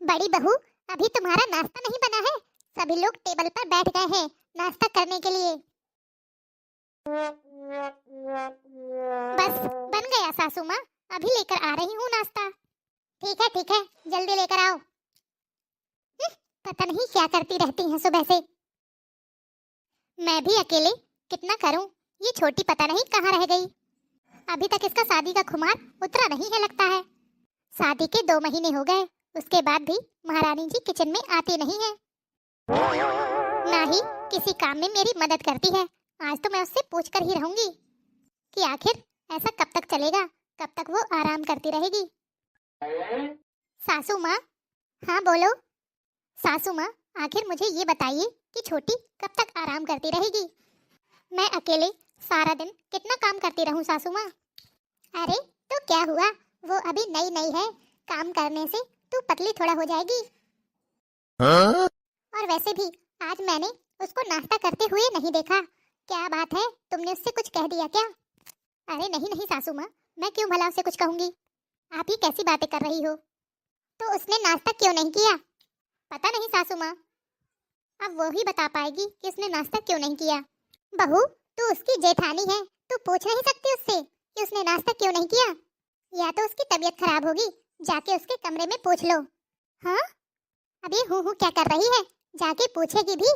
बड़ी बहू, अभी तुम्हारा नाश्ता नहीं बना है। सभी लोग टेबल पर बैठ गए हैं नाश्ता करने के लिए। बस बन गया सासू माँ, अभी लेकर आ रही हूँ नाश्ता। ठीक है, जल्दी लेकर आओ। पता नहीं क्या करती रहती हैं सुबह से। मैं भी अकेले कितना करूँ, ये छोटी पता नहीं कहाँ रह गई। अभी तक इसका शादी का खुमार उतरा नहीं है लगता है। शादी के 2 महीने हो गए, उसके बाद भी महारानी जी किचन में आती नहीं है, ना ही किसी काम में मेरी मदद करती है। आज तो मैं उससे पूछ कर ही रहूंगी कि आखिर ऐसा कब तक चलेगा, कब तक वो आराम करती रहेगी। सासू माँ। हाँ बोलो। सासू माँ, आखिर मुझे ये बताइए कि छोटी कब तक आराम करती रहेगी। मैं अकेले सारा दिन कितना काम करती रहूं सासू माँ। अरे तो क्या हुआ, वो अभी नई नई है, काम करने से तू पतली थोड़ा हो जाएगी। हाँ? और वैसे भी आज मैंने उसको नाश्ता करते हुए नहीं देखा। क्या बात है, तुमने उससे कुछ कह दिया क्या? अरे नहीं सासू माँ, मैं क्यों भला उससे कुछ कहूंगी। आप ही कैसी बातें कर रही हो। तो उसने नाश्ता क्यों नहीं किया? पता नहीं सासू माँ, अब वो ही बता पाएगी कि उसने नाश्ता क्यों नहीं किया। बहू, तू उसकी जेठानी है, तू पूछ नहीं सकती उससे कि उसने नाश्ता क्यों नहीं किया। या तो उसकी तबीयत खराब होगी, जाके उसके कमरे में पूछ लो। हाँ, अभी हूँ क्या कर रही है, जाके पूछेगी भी।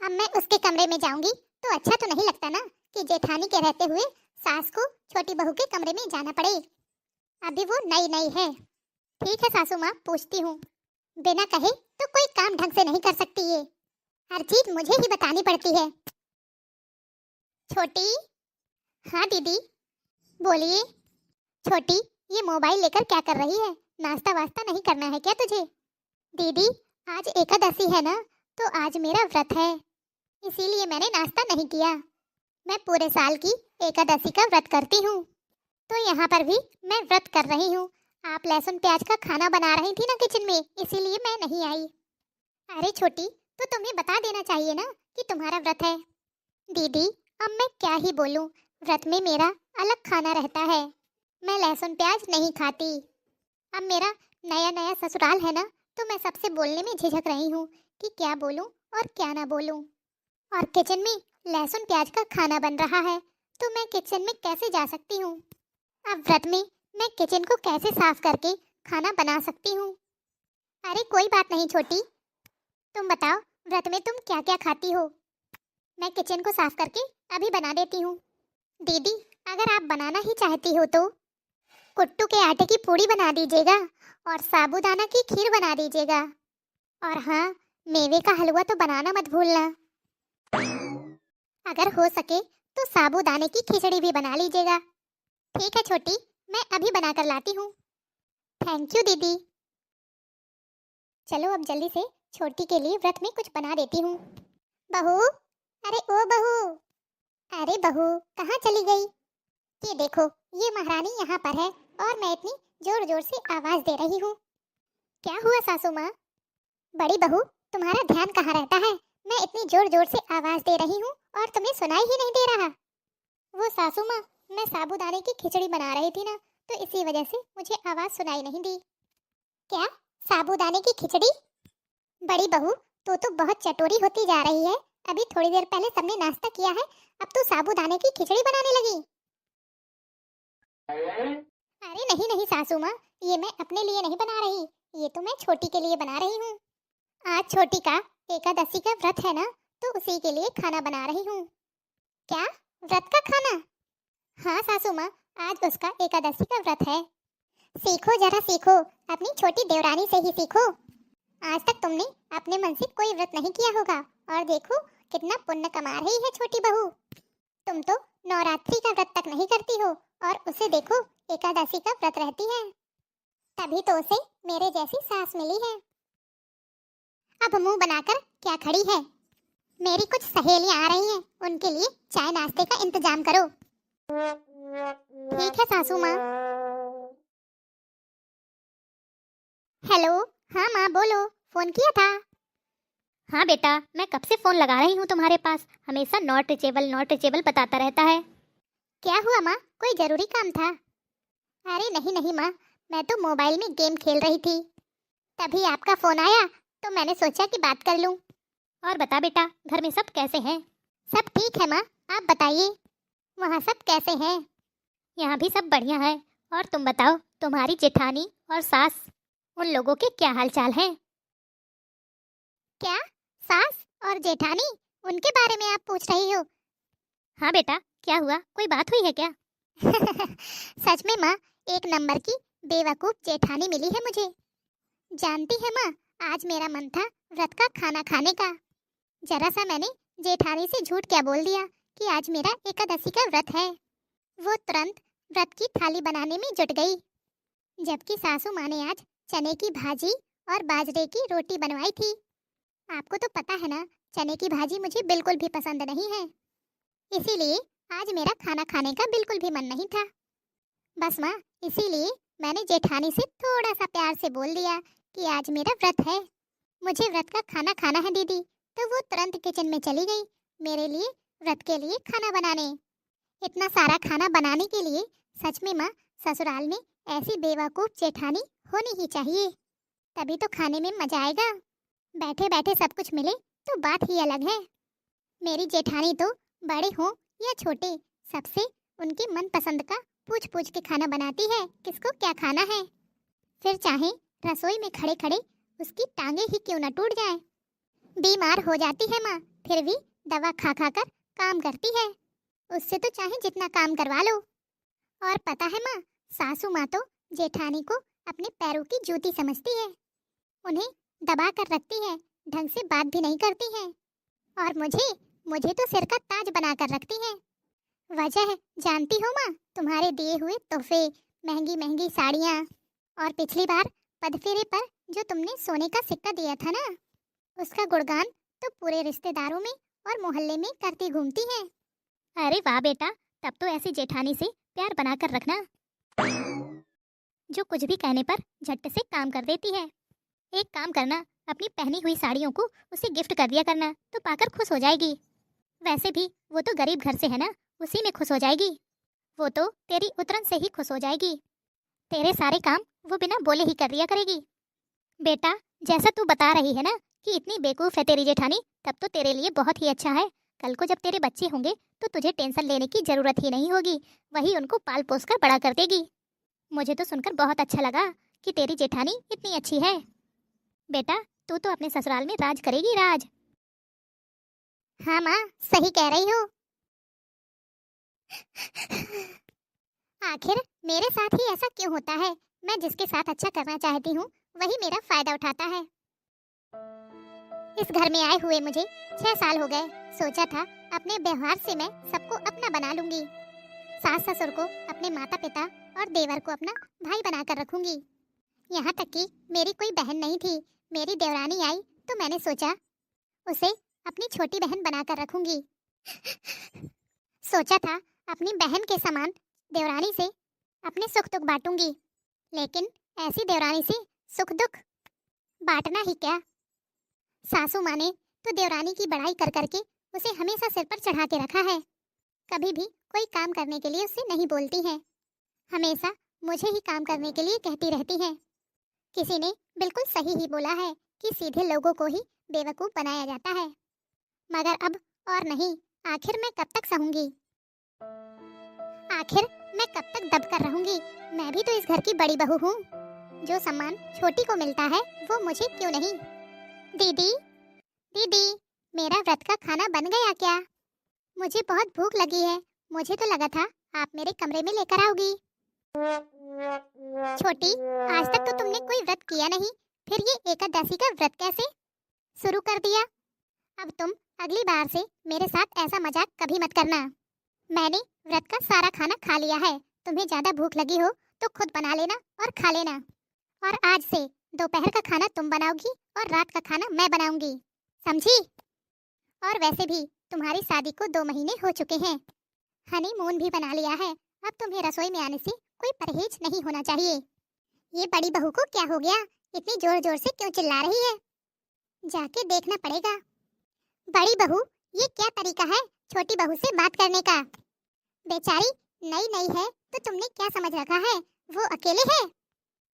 अब मैं उसके कमरे में जाऊंगी तो अच्छा तो नहीं लगता ना कि जेठानी के रहते हुए सास को छोटी बहू के कमरे में जाना पड़े। अभी वो नई नई है। ठीक है सासू माँ, पूछती हूँ। बिना कहे तो कोई काम ढंग से नहीं कर सकती ये, हर चीज मुझे ही बतानी पड़ती है। छोटी। हाँ दीदी बोलिए। छोटी, ये मोबाइल लेकर क्या कर रही है, नाश्ता वास्ता नहीं करना है क्या तुझे? दीदी, आज एकादशी है ना, तो आज मेरा व्रत है, इसीलिए मैंने नाश्ता नहीं किया। मैं पूरे साल की एकादशी का व्रत करती हूँ, तो यहाँ पर भी मैं व्रत कर रही हूँ। आप लहसुन प्याज का खाना बना रही थी ना किचन में, इसीलिए मैं नहीं आई। अरे छोटी, तो तुम्हें बता देना चाहिए ना कि तुम्हारा व्रत है। दीदी, अब मैं क्या ही बोलूं, व्रत में मेरा अलग खाना रहता है, मैं लहसुन प्याज नहीं खाती। अब मेरा नया नया ससुराल है ना, तो मैं सबसे बोलने में झिझक रही हूँ कि क्या बोलूं और क्या ना बोलूं। और किचन में लहसुन प्याज का खाना बन रहा है, तो मैं किचन में कैसे जा सकती हूँ। अब व्रत में मैं किचन को कैसे साफ करके खाना बना सकती हूँ। अरे कोई बात नहीं छोटी, तुम बताओ व्रत में तुम क्या क्या खाती हो, मैं किचन को साफ करके अभी बना देती हूँ। दीदी, अगर आप बनाना ही चाहती हो तो कुट्टू के आटे की पूड़ी बना दीजिएगा और साबूदाना की खीर बना दीजिएगा। और हाँ, मेवे का हलवा तो बनाना मत भूलना। अगर हो सके तो साबूदाने की खिचड़ी भी बना लीजिएगा। ठीक है छोटी, मैं अभी बनाकर लाती हूँ। थैंक यू दीदी। चलो अब जल्दी से छोटी के लिए व्रत में कुछ बना देती हूँ। बहू, अरे ओ बहू, अरे बहू कहाँ चली गई? ये देखो, ये महारानी यहाँ पर है और मैं इतनी जोर जोर से आवाज दे रही हूँ। क्या हुआ सासू माँ? बड़ी बहू, तुम्हारा ध्यान कहाँ रहता है? मैं इतनी जोर जोर से आवाज दे रही हूँ और तुम्हें सुनाई ही नहीं दे रहा। वो सासू माँ, मैं साबूदाने की खिचड़ी बना रही थी ना, तो इसी वजह से मुझे आवाज सुनाई नहीं दी। क्या, साबूदाने की खिचड़ी? बड़ी बहू, तो बहुत चटोरी होती जा रही है। अभी थोड़ी देर पहले सबने नाश्ता किया है, अब तो साबूदाने की खिचड़ी बनाने लगी। अरे नहीं सासू माँ, ये मैं अपने लिए नहीं बना रही, ये तो मैं छोटी के लिए बना रही हूँ। आज छोटी का एकादशी का व्रत है ना, तो उसी के लिए खाना बना रही हूँ। क्या, व्रत का खाना? हाँ सासू माँ, आज उसका एकादशी का व्रत है। सीखो जरा सीखो, अपनी छोटी देवरानी से ही सीखो। आज तक तुमने अपने मन से कोई व्रत नहीं किया होगा, और देखो कितना पुण्य कमा रही है छोटी बहू। तुम तो नवरात्रि का व्रत तक नहीं करती हो, और उसे देखो एकादशी का व्रत रहती है। तभी तो उसे मेरे जैसी सास मिली है। अब मुंह बनाकर क्या खड़ी है? मेरी कुछ सहेलियां आ रही हैं, उनके लिए चाय नाश्ते का इंतजाम करो। ठीक है सासू माँ। हेलो, हाँ माँ बोलो, फोन किया था? हाँ बेटा, मैं कब से फोन लगा रही हूँ तुम्हारे पास, हमेशा नॉट रीचेबल बताता रहता है। क्या हुआ माँ, कोई जरूरी काम था? अरे नहीं माँ, मैं तो मोबाइल में गेम खेल रही थी। तभी आपका फोन आया तो मैंने सोचा कि बात कर लूं। और बता बेटा, घर में सब कैसे हैं? सब ठीक है माँ, आप बताइए वहाँ सब कैसे हैं? यहाँ भी सब बढ़िया है। और तुम बताओ, तुम्हारी जेठानी और सास, उन लोगों के क्या हालचाल हैं? क्या सास और जेठानी, उनके बारे में आप पूछ रही हो? हाँ बेटा, क्या हुआ, कोई बात हुई है क्या? सच में माँ, एक नंबर की बेवकूफ जेठानी मिली है मुझे। जानती है माँ, आज मेरा मन था व्रत का खाना खाने का। जरा सा मैंने जेठानी से झूठ क्या बोल दिया कि आज मेरा एकादशी का व्रत है। वो तुरंत व्रत की थाली बनाने में जुट गई। जबकि सासू माँ ने आज चने की भाजी और बाजरे की रोटी बनवाई थी। आपको तो पता है ना, चने की भाजी मुझे बिल्कुल भी पसंद नहीं है, इसीलिए आज मेरा खाना खाने का बिल्कुल भी मन नहीं था। बस माँ, इसीलिए मैंने जेठानी से थोड़ा सा प्यार से बोल दिया कि आज मेरा व्रत है, मुझे व्रत का खाना खाना है दीदी। तो वो तुरंत किचन में चली गई मेरे लिए व्रत के लिए खाना बनाने। इतना सारा खाना बनाने के लिए सच में माँ, ससुराल में ऐसी बेवकूफ जेठानी होनी ही चाहिए, तभी तो खाने में मजा आएगा। बैठे बैठे सब कुछ मिले तो बात ही अलग है। मेरी जेठानी तो बड़े हो या छोटे, सबसे उनके मन पसंद का पूछ पूछ के खाना बनाती है, किसको क्या खाना है। फिर चाहे रसोई में खड़े खड़े उसकी टांगे ही क्यों न टूट जाए। बीमार हो जाती है माँ, फिर भी दवा खा खा कर काम करती है। उससे तो चाहे जितना काम करवा लो। और पता है माँ, सासू माँ तो जेठानी को अपने पैरों की जूती समझती है, उन्हें दबा कर रखती है, ढंग से बात भी नहीं करती है। और मुझे मुझे तो सिर का ताज बना कर रखती है। वजह जानती हो माँ, तुम्हारे दिए हुए तोहफे, महंगी महंगी साड़ियाँ, और पिछली बार पदफेरे पर जो तुमने सोने का सिक्का दिया था ना, उसका गुणगान तो पूरे रिश्तेदारों में और मोहल्ले में करती घूमती है। अरे वाह बेटा, तब तो ऐसी जेठानी से प्यार बना कर रखना, जो कुछ भी कहने पर झट से काम कर देती है। एक काम करना, अपनी पहनी हुई साड़ियों को उसे गिफ्ट कर दिया करना, तो पाकर खुश हो जाएगी। वैसे भी वो तो गरीब घर से है ना, उसी में खुश हो जाएगी। वो तो तेरी उतरन से ही खुश हो जाएगी। तेरे सारे काम वो बिना बोले ही कर दिया करेगी। बेटा, जैसा तू बता रही है ना कि इतनी बेवकूफ़ है तेरी जेठानी, तब तो तेरे लिए बहुत ही अच्छा है। कल को जब तेरे बच्चे होंगे तो तुझे टेंशन लेने की ज़रूरत ही नहीं होगी, वही उनको पाल पोस कर बड़ा कर देगी। मुझे तो सुनकर बहुत अच्छा लगा कि तेरी जेठानी इतनी अच्छी है। बेटा, तू तो अपने ससुराल में राज करेगी, राज। हाँ माँ, सही कह रही हो। आखिर मेरे साथ ही ऐसा क्यों होता है? मैं जिसके साथ अच्छा करना चाहती हूँ वही मेरा फायदा उठाता है। इस घर में आए हुए मुझे 6 साल हो गए। सोचा था अपने व्यवहार से मैं सबको अपना बना लूंगी, सास ससुर को अपने माता पिता और देवर को अपना भाई बनाकर रखूंगी। यहाँ तक कि मेरी कोई बहन नहीं थी, मेरी देवरानी आई तो मैंने सोचा उसे अपनी छोटी बहन बनाकर रखूंगी। सोचा था अपनी बहन के समान देवरानी से अपने सुख दुख बांटूंगी, लेकिन ऐसी देवरानी से सुख दुख बांटना ही क्या। सासू माँ ने तो देवरानी की बड़ाई कर करके उसे हमेशा सिर पर चढ़ा के रखा है, कभी भी कोई काम करने के लिए उससे नहीं बोलती है, हमेशा मुझे ही काम करने के लिए कहती रहती है। किसी ने बिल्कुल सही ही बोला है कि सीधे लोगों को ही बेवकूफ बनाया जाता है। मगर अब और नहीं, आखिर मैं कब तक सहूंगी, आखिर मैं कब तक दब कर रहूंगी। मैं भी तो इस घर की बड़ी बहू हूँ, जो सम्मान छोटी को मिलता है वो मुझे क्यों नहीं। दीदी, दीदी, मेरा व्रत का खाना बन गया क्या? मुझे बहुत भूख लगी है, मुझे तो लगा था आप मेरे कमरे में लेकर आओगी। छोटी, आज तक तो तुमने कोई व्रत किया नहीं, फिर ये एकादशी का व्रत कैसे शुरू कर दिया? अब तुम अगली बार से मेरे साथ ऐसा मजाक कभी मत करना। मैंने व्रत का सारा खाना खा लिया है, तुम्हें ज्यादा भूख लगी हो तो खुद बना लेना और खा लेना। और आज से दोपहर का खाना तुम बनाओगी और रात का खाना मैं बनाऊंगी, समझी? और वैसे भी तुम्हारी शादी को 2 महीने हो चुके हैं, हनीमून भी बना लिया है, अब तुम्हें रसोई में आने से कोई परहेज नहीं होना चाहिए। ये बड़ी बहू को क्या हो गया, इतनी जोर जोर से क्यों चिल्ला रही है? जाके देखना पड़ेगा। बड़ी बहू, ये क्या तरीका है छोटी बहू से बात करने का? बेचारी नई नई है तो तुमने क्या समझ रखा है वो अकेले है?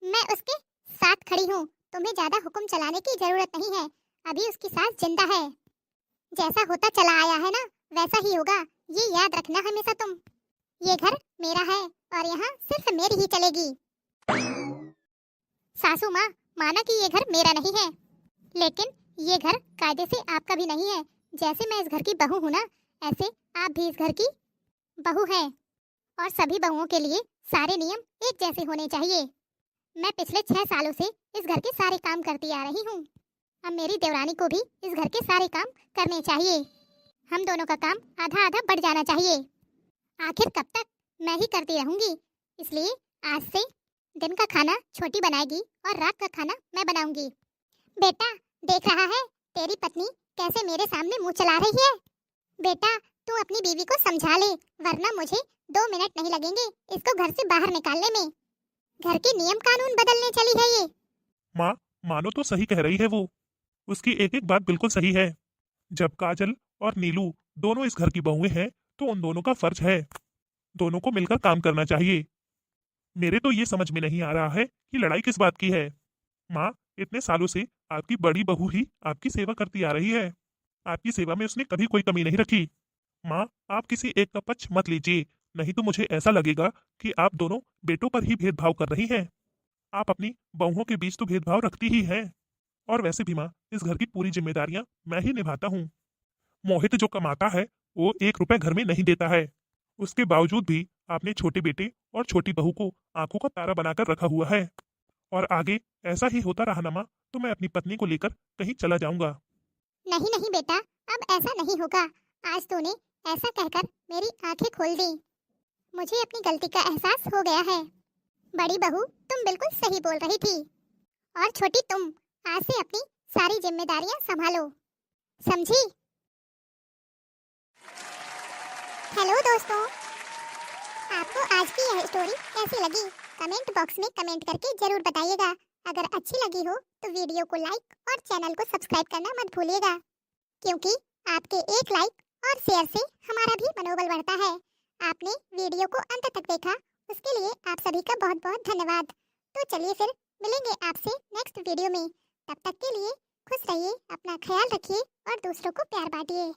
मैं उसके साथ खड़ी हूँ, तुम्हें ज्यादा हुक्म चलाने की जरूरत नहीं है। अभी उसकी सास जिंदा है। जैसा होता चला आया है ना, वैसा ही होगा, ये याद रखना हमेशा तुम। ये घर मेरा है और यहाँ सिर्फ मेरी ही चलेगी। सासू माँ, माना कि ये घर मेरा नहीं है, लेकिन ये घर कायदे से आपका भी नहीं है। जैसे मैं इस घर की बहू हूँ ना, ऐसे आप भी इस घर की बहू हैं। और सभी बहुओं के लिए सारे नियम एक जैसे होने चाहिए। मैं पिछले 6 सालों से इस घर के सारे काम करती आ रही हूँ। अब मेरी देवरानी को भी इस घर के सारे काम करने चाहिए। हम दोनों का काम आधा आधा बढ़ जाना चाहिए। आखिर कब तक मैं ही करती रहूंगी। इसलिए आज से दिन का खाना छोटी बनाएगी और रात का खाना मैं बनाऊंगी। बेटा, देख रहा है तेरी पत्नी कैसे मेरे सामने मुंह चला रही है। बेटा, तू अपनी बीवी को समझा ले, वरना मुझे 2 मिनट नहीं लगेंगे इसको घर से बाहर निकालने में। घर के नियम कानून बदलने चली है ये। माँ, मानो तो सही कह रही है वो। उसकी एक एक बात बिल्कुल सही है। जब काजल और नीलू दोनों इस घर की बहुएं हैं, तो उन दोनों का फर्ज है दोनों को मिलकर काम करना चाहिए। मेरे तो ये समझ में नहीं आ रहा है कि लड़ाई किस बात की है। माँ, इतने सालों से आपकी बड़ी बहू ही आपकी सेवा करती आ रही है। आपकी सेवा में उसने कभी कोई कमी नहीं रखी। माँ, आप किसी एक का पक्ष मत लीजिए, नहीं तो मुझे ऐसा लगेगा कि आप दोनों बेटों पर ही भेदभाव कर रही हैं। आप अपनी बहुओं के बीच तो भेदभाव रखती ही हैं। और वैसे भी माँ, इस घर की पूरी जिम्मेदारियां मैं ही निभाता हूँ। मोहित जो कमाता है वो 1 रुपए घर में नहीं देता है। उसके बावजूद भी आपने छोटे बेटे और छोटी बहू को आंखों का तारा बनाकर रखा हुआ है। और आगे ऐसा ही होता रहा ना माँ, तो मैं अपनी पत्नी को लेकर कहीं चला जाऊंगा। नहीं नहीं बेटा, अब ऐसा नहीं होगा। आज तूने ऐसा कहकर मेरी आंखें खोल दी। मुझे अपनी गलती का एहसास हो गया है। बड़ी बहू, तुम बिल्कुल सही बोल रही थी। और छोटी तुम आज से अपनी सारी जिम्मेदारियां संभालो, समझी? हेलो दोस्तों, आपको आज की यह स्टोरी कैसी लगी? कमेंट बॉक्स में कमेंट करके जरूर बताइएगा। अगर अच्छी लगी हो तो वीडियो को लाइक और चैनल को सब्सक्राइब करना मत भूलिएगा, क्योंकि आपके एक लाइक और शेयर से हमारा भी मनोबल बढ़ता है। आपने वीडियो को अंत तक देखा, उसके लिए आप सभी का बहुत बहुत धन्यवाद। तो चलिए फिर मिलेंगे आपसे नेक्स्ट वीडियो में। तब तक के लिए खुश रहिए, अपना ख्याल रखिए और दूसरों को प्यार बांटिए।